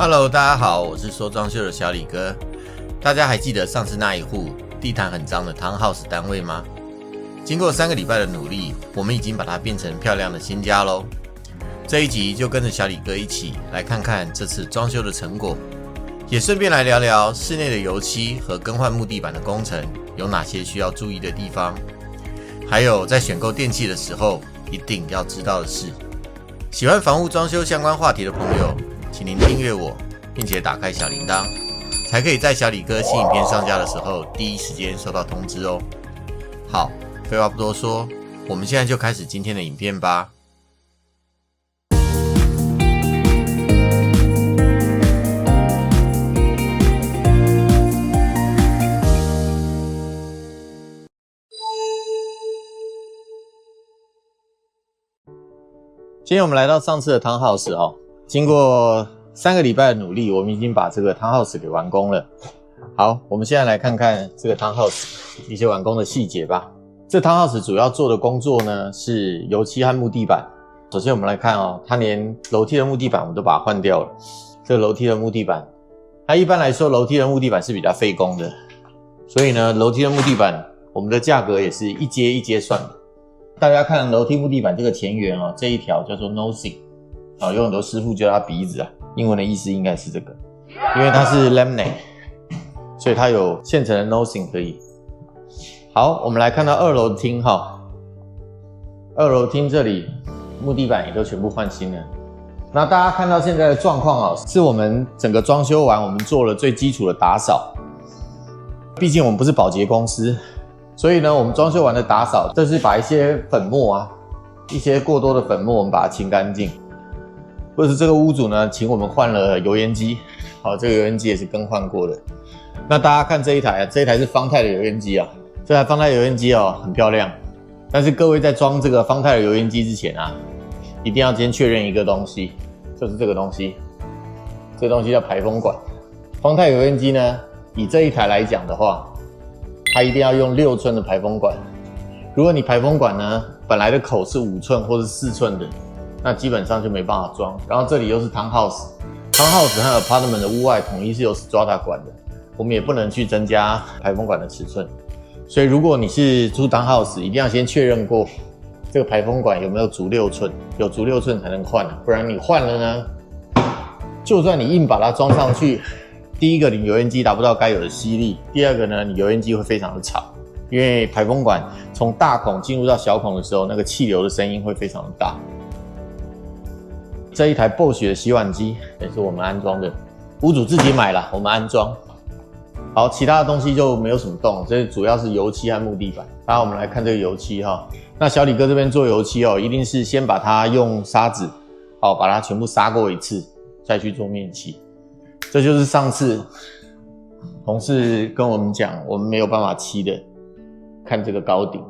Hello， 大家好，我是说装修的小李哥。大家还记得上次那一户地毯很脏的 Townhouse 单位吗？经过3个礼拜的努力，我们已经把它变成漂亮的新家咯。这一集就跟着小李哥一起来看看这次装修的成果，也顺便来聊聊室内的油漆和更换木地板的工程有哪些需要注意的地方，还有在选购电器的时候一定要知道的事。喜欢房屋装修相关话题的朋友，请您订阅我，并且打开小铃铛，才可以在小李哥新影片上架的时候第一时间收到通知哦。好，废话不多说，我们现在就开始今天的影片吧。今天我们来到上次的 Townhouse 哦，经过3个礼拜的努力，我们已经把这个 Townhouse 给完工了。好，我们现在来看看这个 Townhouse 一些完工的细节吧。这 Townhouse 主要做的工作呢是油漆和木地板。首先我们来看哦，它连楼梯的木地板我们都把它换掉了。这个楼梯的木地板，它一般来说楼梯的木地板是比较费工的，所以呢楼梯的木地板我们的价格也是一阶一阶算的。大家看楼梯木地板这个前缘哦，这一条叫做 nosing 啊，有很多师傅叫它鼻子啊，英文的意思应该是这个，因为它是 laminate， 所以它有现成的 nosing 可以。好，我们来看到2楼厅哈，2楼厅这里木地板也都全部换新了。那大家看到现在的状况啊，是我们整个装修完，我们做了最基础的打扫。毕竟我们不是保洁公司。所以呢，我们装修完的打扫，就是把一些粉末啊，一些过多的粉末，我们把它清干净。或者是这个屋主呢，请我们换了油烟机，好，这个油烟机也是更换过的。那大家看这一台啊，这一台是方太的油烟机啊，这台方太油烟机哦，很漂亮。但是各位在装这个方太的油烟机之前啊，一定要先确认一个东西，就是这个东西，这个东西叫排风管。方太油烟机呢，以这一台来讲的话，它一定要用6寸的排风管。如果你排风管呢，本来的口是5寸或是4寸的，那基本上就没办法装。然后这里又是 Townhouse 和 Apartment 的屋外统一是有 Strata 管的，我们也不能去增加排风管的尺寸。所以如果你是住 Townhouse， 一定要先确认过这个排风管有没有足6寸，有足6寸才能换，不然你换了呢，就算你硬把它装上去，第一个，你油烟机达不到该有的吸力；第二个呢，你油烟机会非常的吵，因为排风管从大孔进入到小孔的时候，那个气流的声音会非常的大。这一台 Bosch 的洗碗机也是我们安装的，屋主自己买啦，我们安装。好，其他的东西就没有什么动，这主要是油漆和木地板。然后我们来看这个油漆哈，那小李哥这边做油漆哦，一定是先把它用砂纸，好，把它全部砂过一次，再去做面漆。这就是上次同事跟我们讲，我们没有办法漆的。看这个高顶，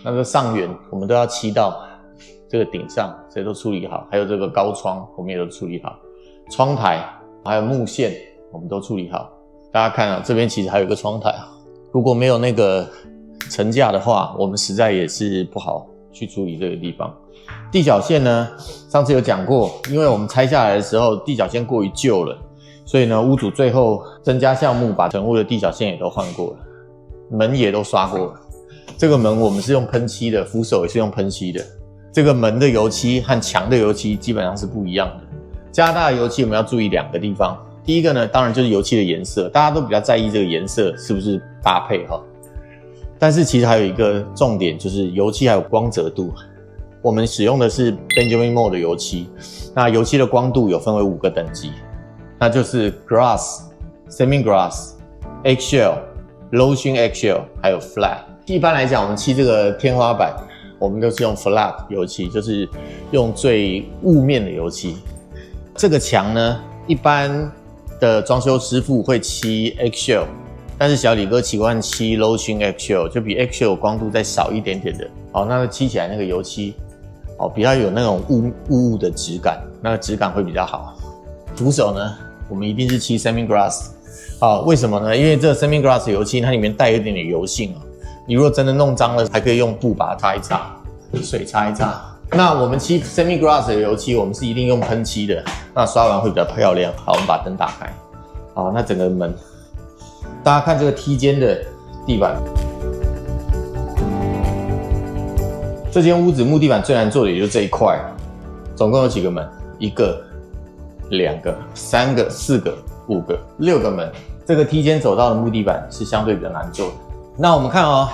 那个上缘我们都要漆到这个顶上，这都处理好。还有这个高窗，我们也都处理好。窗台还有木线，我们都处理好。大家看啊，这边其实还有一个窗台啊，如果没有那个层架的话，我们实在也是不好去处理这个地方。地脚线呢，上次有讲过，因为我们拆下来的时候，地脚线过于旧了。所以呢，屋主最后增加项目，把整屋的地脚线也都换过了，门也都刷过了。这个门我们是用喷漆的，扶手也是用喷漆的。这个门的油漆和墙的油漆基本上是不一样的。加拿大的油漆我们要注意2个地方，第一个呢，当然就是油漆的颜色，大家都比较在意这个颜色是不是搭配哈。但是其实还有一个重点，就是油漆还有光泽度。我们使用的是 Benjamin Moore 的油漆，那油漆的光度有分为5个等级。那就是 Grass、Semi-Grass、Eggshell、Lotion Eggshell 还有 Flat。一般来讲，我们漆这个天花板，我们都是用 Flat 油漆，就是用最雾面的油漆。这个墙呢，一般的装修师傅会漆 Eggshell， 但是小李哥习惯漆 Lotion Eggshell， 就比 Eggshell 光度再少一点点的。好，那漆起来那个油漆，比较有那种雾的质感，那个质感会比较好。扶手呢，我们一定是漆 Semi-Grass。为什么呢？因为这个 Semi-Grass 油漆它里面带一点油性你如果真的弄脏了，还可以用布把它擦一擦，水擦一擦，那我们漆 semi gloss 的油漆，我们是一定用喷漆的，那刷完会比较漂亮。好，我们把灯打开。好，那整个门，大家看这个梯间的地板。这间屋子木地板最难做的也就这一块，总共有几个门？1个、2个、3个、4个、5个、6个门。这个梯间走道的木地板是相对比较难做的。那我们看哦，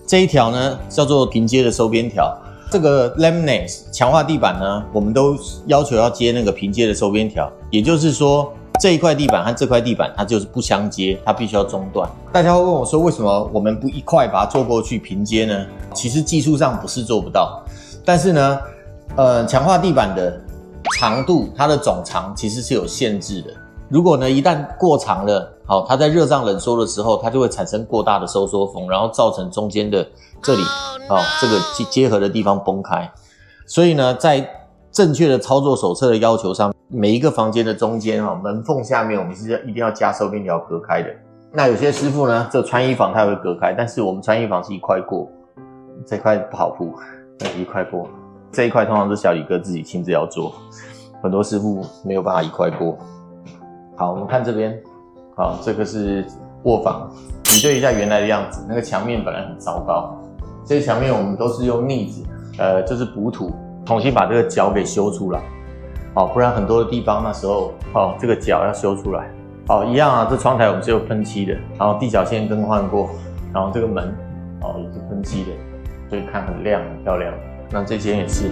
这一条呢叫做平接的收边条。这个 laminate 强化地板呢，我们都要求要接那个平接的收边条，也就是说这一块地板和这块地板它就是不相接，它必须要中断。大家会问我说，为什么我们不一块把它做过去平接呢？其实技术上不是做不到，但是呢，强化地板的长度，它的总长其实是有限制的。如果呢一旦过长了，好，它在热胀冷缩的时候，它就会产生过大的收缩缝，然后造成中间的这里，这个结合的地方崩开。所以呢，在正确的操作手册的要求上，每一个房间的中间门缝下面，我们是一定要加收边条隔开的。那有些师傅呢，这穿衣房它会隔开，但是我们穿衣房是一块过，这块不好铺，一块过。这一块通常是小李哥自己亲自要做，很多师傅没有办法一块过。好，我们看这边，好，这个是卧房，比对一下原来的样子。那个墙面本来很糟糕，这些墙面我们都是用腻子，就是补土，重新把这个角给修出来。好，不然很多的地方那时候，这个角要修出来。好，一样啊，这窗台我们是有喷漆的，然后地脚线更换过，然后这个门，也是喷漆的，所以看很亮很漂亮。那这间也是。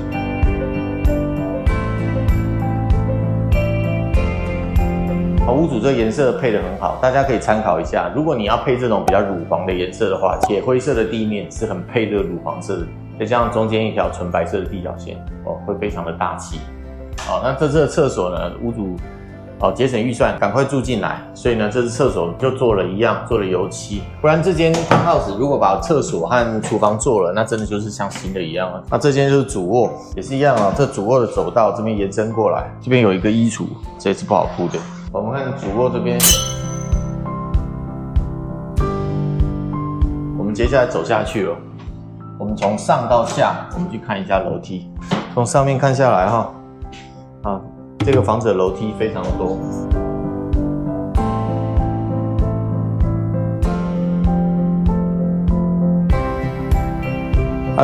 屋主这颜色配得很好，大家可以参考一下。如果你要配这种比较乳黄的颜色的话，铁灰色的地面是很配这个乳黄色的，再加上中间一条纯白色的地脚线，会非常的大气。好，那这次的厕所呢，屋主节省预算，赶快住进来，所以呢，这次厕所就做了一样，做了油漆。不然这间 townhouse 如果把厕所和厨房做了，那真的就是像新的一样了。那这间就是主卧，也是一样啊。这主卧的走道这边延伸过来，这边有一个衣橱，这也是不好铺的。我们看主卧这边，我们接下来走下去了。我们从上到下，我们去看一下楼梯。从上面看下来哈，这个房子的楼梯非常的多。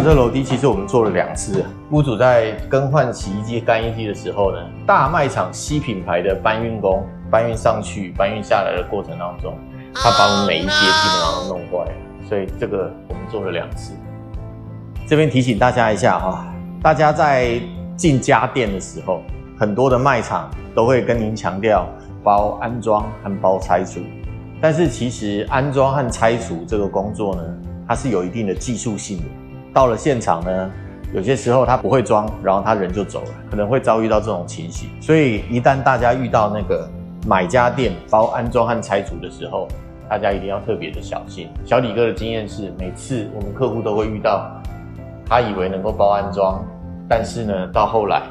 这楼梯其实我们做了2次。屋主在更换洗衣机、干衣机的时候呢，大卖场C品牌的搬运工搬运上去、搬运下来的过程当中，他把我们每一阶基本上都弄坏了，所以这个我们做了2次。这边提醒大家一下哈，大家在进家电的时候，很多的卖场都会跟您强调包安装和包拆除，但是其实安装和拆除这个工作呢，它是有一定的技术性的。到了现场呢，有些时候他不会装，然后他人就走了，可能会遭遇到这种情形。所以一旦大家遇到那个买家电包安装和拆除的时候，大家一定要特别的小心。小李哥的经验是，每次我们客户都会遇到，他以为能够包安装，但是呢，到后来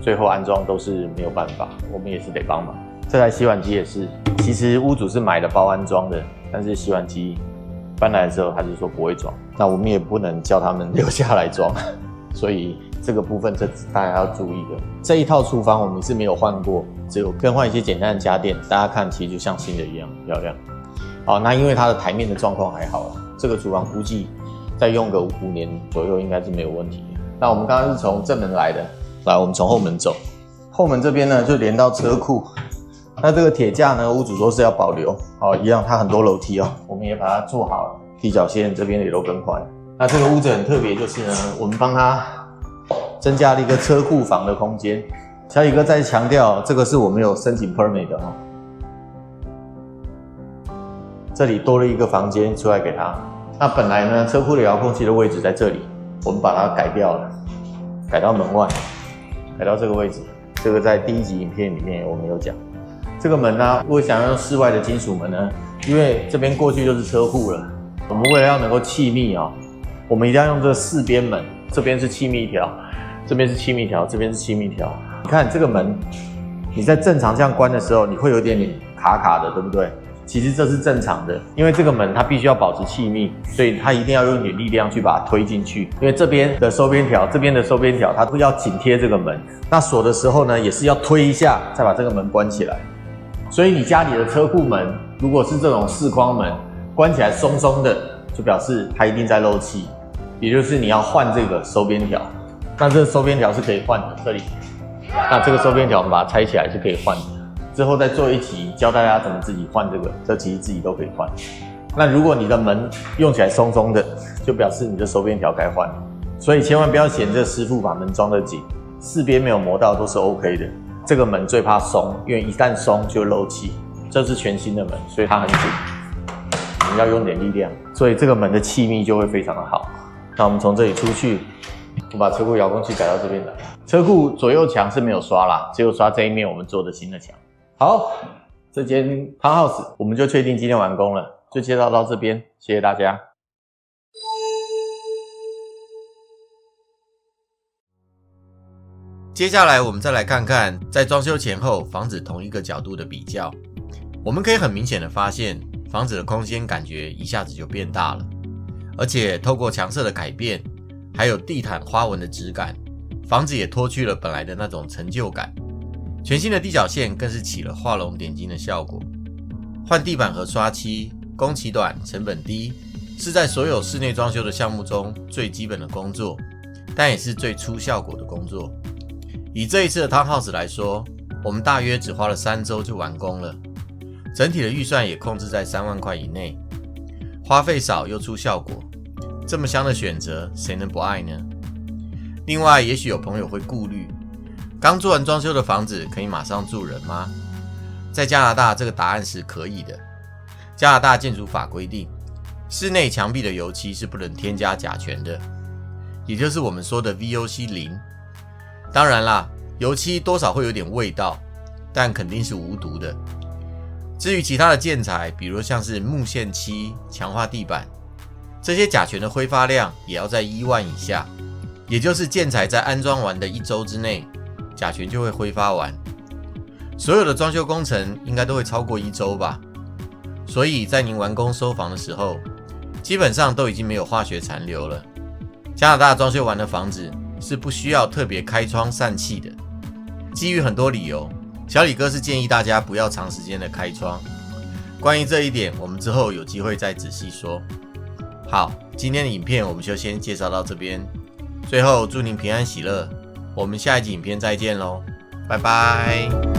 最后安装都是没有办法，我们也是得帮忙。这台洗碗机也是，其实屋主是买了包安装的，但是洗碗机搬来的时候他就说不会装，那我们也不能叫他们留下来装，所以这个部分这大家要注意的。这一套厨房我们是没有换过，只有更换一些简单的家电，大家看其实就像新的一样漂亮。好，那因为它的台面的状况还好啦，这个厨房估计再用个5年左右应该是没有问题的。那我们刚刚是从正门来的，来我们从后门走，后门这边呢就连到车库。那这个铁架呢，屋主说是要保留，一样它很多楼梯我们也把它做好了，地脚线这边也都更换。那这个屋子很特别，就是呢，我们帮它增加了一个车库房的空间。小李哥再强调，这个是我们有申请 permit 的这里多了一个房间出来给他。那本来呢，车库的遥控器的位置在这里，我们把它改掉了，改到门外，改到这个位置。这个在第1集影片里面我们有讲。这个门呢，如果想要用室外的金属门呢，因为这边过去就是车库了，我们为了要能够气密我们一定要用这4边门，这边是气密条，这边是气密条，这边是气密条。你看这个门，你在正常这样关的时候，你会有点卡卡的，对不对？其实这是正常的，因为这个门它必须要保持气密，所以它一定要用一点力量去把它推进去。因为这边的收边条，这边的收边条，它都要紧贴这个门。那锁的时候呢，也是要推一下，再把这个门关起来。所以你家里的车库门，如果是这种4框门，关起来松松的，就表示它一定在漏气，也就是你要换这个收边条。那这个收边条是可以换的，这里。那这个收边条我们把它拆起来是可以换的。之后再做一集教大家怎么自己换这个，这其实自己都可以换。那如果你的门用起来松松的，就表示你的收边条该换了。所以千万不要嫌这师傅把门装得紧，4边没有磨到都是 OK 的。这个门最怕松，因为一旦松就漏气。这是全新的门，所以它很紧，我们要用点力量，所以这个门的气密就会非常的好。那我们从这里出去，我把车库遥控器改到这边来。车库左右墙是没有刷啦，只有刷这一面我们做的新的墙。好，这间 townhouse 我们就确定今天完工了，就介绍到这边，谢谢大家。接下来我们再来看看在装修前后房子同一个角度的比较，我们可以很明显的发现房子的空间感觉一下子就变大了，而且透过墙色的改变，还有地毯花纹的质感，房子也脱去了本来的那种陈旧感。全新的地角线更是起了画龙点睛的效果。换地板和刷漆，工期短，成本低，是在所有室内装修的项目中最基本的工作，但也是最出效果的工作。以这一次的 townhouse 来说，我们大约只花了3周就完工了，整体的预算也控制在3万块以内，花费少又出效果，这么香的选择，谁能不爱呢？另外，也许有朋友会顾虑，刚做完装修的房子可以马上住人吗？在加拿大，这个答案是可以的。加拿大建筑法规定，室内墙壁的油漆是不能添加甲醛的，也就是我们说的 VOC 0。当然啦，油漆多少会有点味道，但肯定是无毒的。至于其他的建材，比如像是木线漆、强化地板，这些甲醛的挥发量也要在1万以下，也就是建材在安装完的1周之内，甲醛就会挥发完。所有的装修工程应该都会超过1周吧，所以在您完工收房的时候，基本上都已经没有化学残留了。加拿大装修完的房子是不需要特别开窗散气的，基于很多理由，小李哥是建议大家不要长时间的开窗。关于这一点，我们之后有机会再仔细说。好，今天的影片我们就先介绍到这边，最后祝您平安喜乐，我们下一集影片再见咯，拜拜。